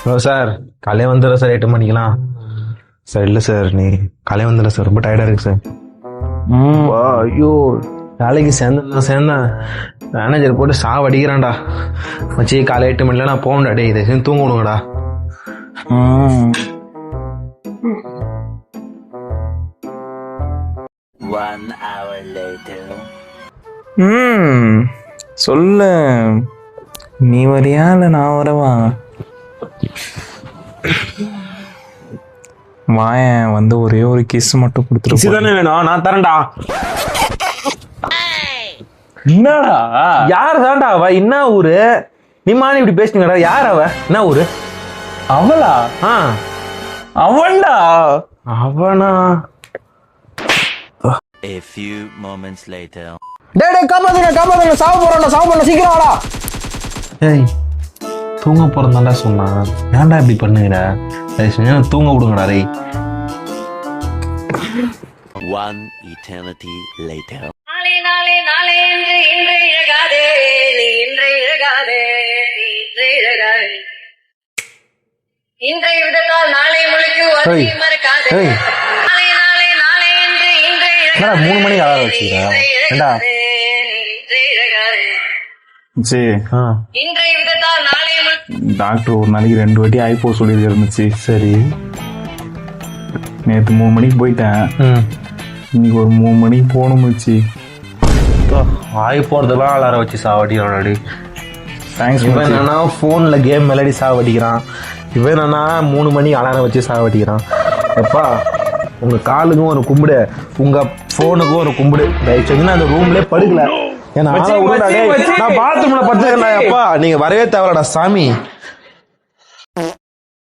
Hello sir, காலையே வந்துடுறேன் sir, 8 மணிக்கெல்லாம். சார் இல்லை சார், நீ காலையே வந்துடுறேன் சார், ரொம்ப டயர்டாக இருக்கு சார். ஐயோ, வேலைக்கு சேர்ந்தேன் மேனேஜர் போட்டு சாவடிக்கிறான்டா. வச்சு காலை 8 மணில நான் போகணும்டா. டே இதை தூங்க விடுங்கடா. சொல்லு, நீ வரியா இல்லை நான் வரவா? வாயன் வந்து ஒரே ஒரு கிஸ் மட்டும் கொடுத்துரு. தானே வேணும், நான் தரேன்டா. என்னடா யார் தான்டா அவ? என்ன ஊரு? நீ மானி இப்படி பேசுனீங்கடா. யார் அவ? என்ன ஊரு? அவளா? அவன்டா. அவனா? A few moments later. டேய் காப்பாத்துங்க, சாவ போறோம் சீக்கிரம் வாடா. ஏய், தூங்க போறதாண்டா சொன்னான். ஏன்டா இப்படி பண்ணுங்கடா? தூங்க விடுங்கடா. ரே One eternity later. நாளே இன்று இழகாதே, நீ இன்று இழகாதே, நீ இன்று இழகாதே. இன்றைய விதத்தால் நாளை முழுக்கு வருகை மறக்காதே. நாளே இன்று என்னடா 3 மணிக்கு அலாரம் வச்சுக்கிறா? ஏண்டா இன்றைய விதத்தால் நாளை டாக்டர் ஒரு நாளைக்கு 2 வாட்டி ஐபோ சொல்லியிருந்துச்சு. சரி, நேற்று 3 மணிக்கு போயிட்டேன். இன்னைக்கு ஒரு 3 மணிக்கு போகணும் வச்சு. ஆகி போறதெல்லாம் அலாரம் வச்சு சாவடிக்கிறான். தேங்க்ஸ். இவன் என்னன்னா ஃபோன்ல கேம் விளையாடி சாவடிக்கிறான். இவன் என்னன்னா 3 மணிக்கு அலாரம் வச்சு சாவடிக்கிறான். எப்பா, உங்க காலுக்கும் ஒரு கும்பிடு, உங்க போனுக்கும் ஒரு கும்பிடு. தயவு செஞ்சு அந்த ரூம்லயே படுக்கல. ஏன்னா நான் பாத்ரூம்ல படுத்துக்கிறேன். எப்பா, நீங்க வரவே தேவையில்லடா சாமி.